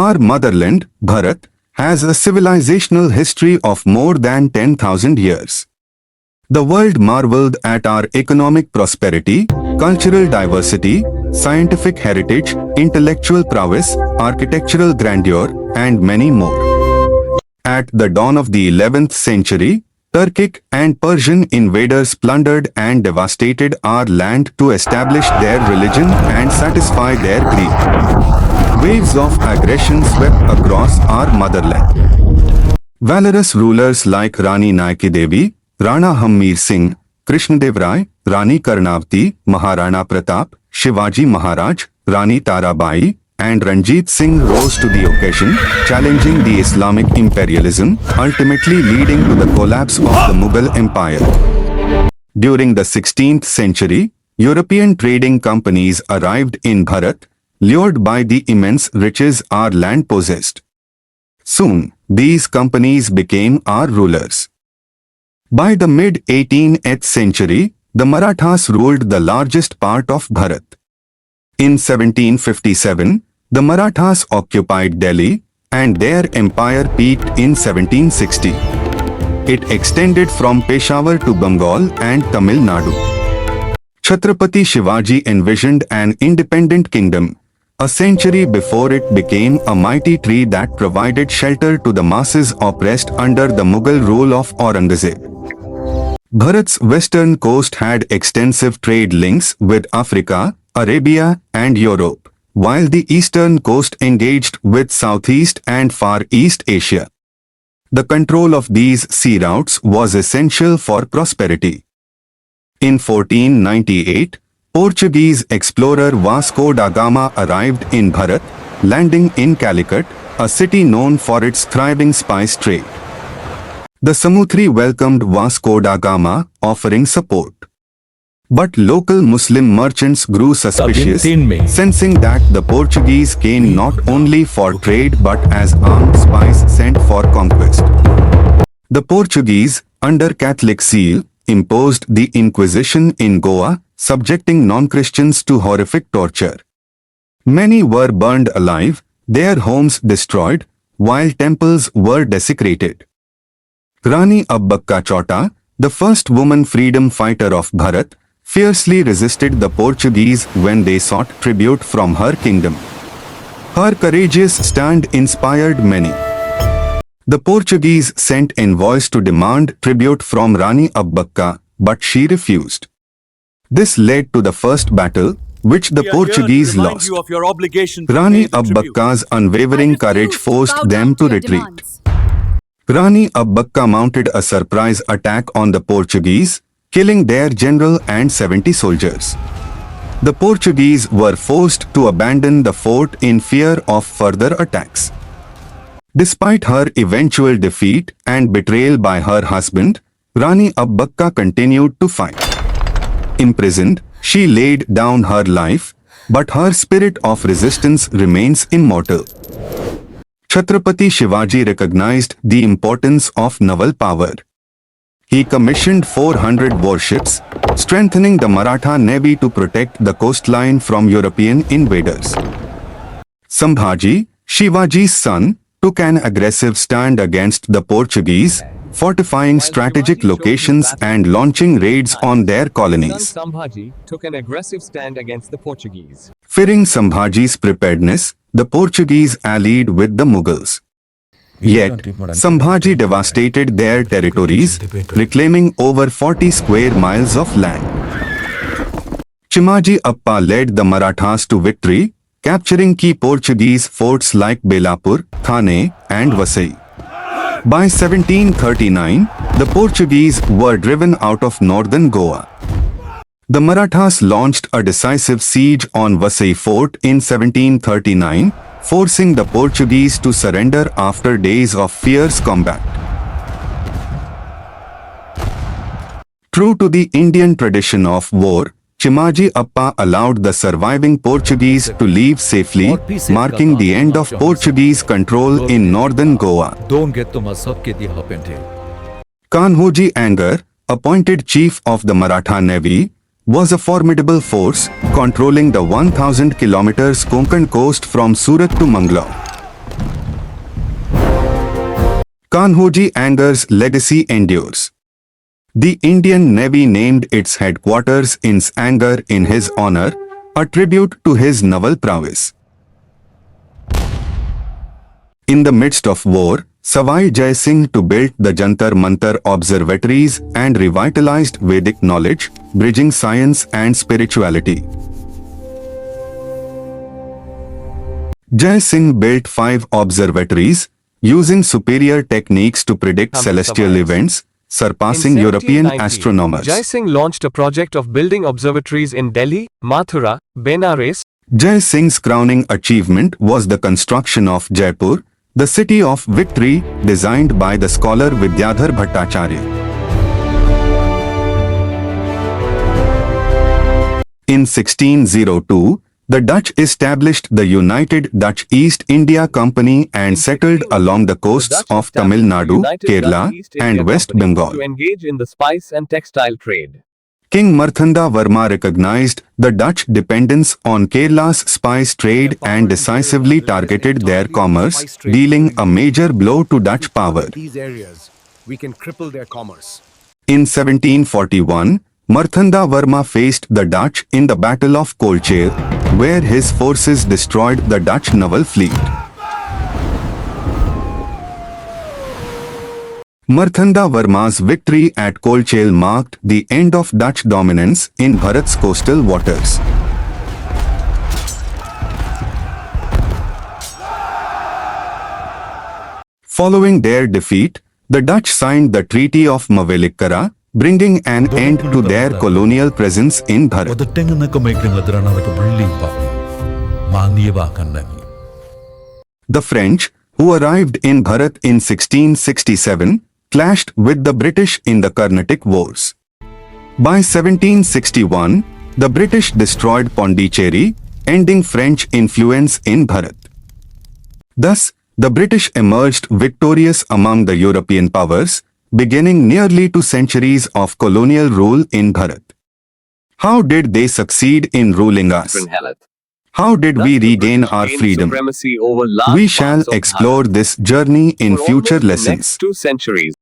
Our motherland, Bharat, has a civilizational history of more than 10,000 years. The world marveled at our economic prosperity, cultural diversity, scientific heritage, intellectual prowess, architectural grandeur, and many more. At the dawn of the 11th century, Turkic and Persian invaders plundered and devastated our land to establish their religion and satisfy their greed. Waves of aggression swept across our motherland. Valorous rulers like Rani Naiki Devi, Rana Hammir Singh, Krishnadev Rai, Rani Karnavati, Maharana Pratap, Shivaji Maharaj, Rani Tarabai, and Ranjit Singh rose to the occasion, challenging the Islamic imperialism, ultimately leading to the collapse of the Mughal Empire. During the 16th century, European trading companies arrived in Bharat, lured by the immense riches our land possessed. Soon, these companies became our rulers. By the mid-18th century, the Marathas ruled the largest part of Bharat. In 1757, the Marathas occupied Delhi, and their empire peaked in 1760. It extended from Peshawar to Bengal and Tamil Nadu. Chhatrapati Shivaji envisioned an independent kingdom, a century before it became a mighty tree that provided shelter to the masses oppressed under the Mughal rule of Aurangzeb. Bharat's western coast had extensive trade links with Africa, Arabia, and Europe, while the eastern coast engaged with Southeast and Far East Asia. The control of these sea routes was essential for prosperity. In 1498, Portuguese explorer Vasco da Gama arrived in Bharat, landing in Calicut, a city known for its thriving spice trade. The Samutri welcomed Vasco da Gama, offering support. But local Muslim merchants grew suspicious, sensing that the Portuguese came not only for trade but as armed spies sent for conquest. The Portuguese, under Catholic seal, imposed the Inquisition in Goa, subjecting non-Christians to horrific torture. Many were burned alive, their homes destroyed, while temples were desecrated. Rani Abbakka Chota, the first woman freedom fighter of Bharat, fiercely resisted the Portuguese when they sought tribute from her kingdom. Her courageous stand inspired many. The Portuguese sent envoys to demand tribute from Rani Abbakka, but she refused. This led to the first battle, which the Portuguese lost. Rani Abbakka's unwavering courage forced them to retreat. Rani Abbakka mounted a surprise attack on the Portuguese, killing their general and 70 soldiers. The Portuguese were forced to abandon the fort in fear of further attacks. Despite her eventual defeat and betrayal by her husband, Rani Abbakka continued to fight. Imprisoned, she laid down her life, but her spirit of resistance remains immortal. Chhatrapati Shivaji recognized the importance of naval power. He commissioned 400 warships, strengthening the Maratha navy to protect the coastline from European invaders. Sambhaji, Shivaji's son, took an aggressive stand against the Portuguese, fortifying strategic locations and launching raids on their colonies. Sambhaji took an aggressive stand against the Portuguese. Fearing Sambhaji's preparedness, the Portuguese allied with the Mughals. Yet, Sambhaji devastated their territories, reclaiming over 40 square miles of land. Chimaji Appa led the Marathas to victory, capturing key Portuguese forts like Belapur, Thane, and Vasai. By 1739, the Portuguese were driven out of northern Goa. The Marathas launched a decisive siege on Vasai fort in 1739, forcing the Portuguese to surrender after days of fierce combat. True to the Indian tradition of war, Chimaji Appa allowed the surviving Portuguese to leave safely, marking the end of Portuguese control in northern Goa. Kanhoji Angar, appointed chief of the Maratha navy, was a formidable force, controlling the 1,000 kilometers Konkan coast from Surat to Mangalore. Kanhoji Anger's legacy endures. The Indian Navy named its headquarters in Anger in his honor, a tribute to his naval prowess. In the midst of war, Savai Jai Singh to build the Jantar Mantar observatories and revitalized Vedic knowledge, bridging science and spirituality. Jai Singh built 5 observatories, using superior techniques to predict celestial events, surpassing In European 1790, astronomers. Jai Singh launched a project of building observatories in Delhi, Mathura, Benares, Jai Singh's crowning achievement was the construction of Jaipur, the city of victory, designed by the scholar Vidyadhar Bhattacharya. In 1602, the Dutch established the United Dutch East India Company and settled along the coasts of Tamil Nadu, Kerala, and West Bengal. to engage in the spice and textile trade. King Marthanda Varma recognized the Dutch dependence on Kerala's spice trade and decisively targeted their commerce, dealing a major blow to Dutch power. These areas, we can cripple their commerce. In 1741, Marthanda Varma faced the Dutch in the Battle of Kolchir, where his forces destroyed the Dutch naval fleet. Marthanda Varma's victory at Kolchel marked the end of Dutch dominance in Bharat's coastal waters. Following their defeat, the Dutch signed the Treaty of Mavelikara, bringing an end to their colonial presence in Bharat. The French, who arrived in Bharat in 1667, clashed with the British in the Carnatic Wars. By 1761, the British destroyed Pondicherry, ending French influence in Bharat. Thus, the British emerged victorious among the European powers, beginning nearly 2 centuries of colonial rule in Bharat. How did they succeed in ruling us? How did we regain our freedom? We shall explore this journey in future lessons. Next 2 centuries.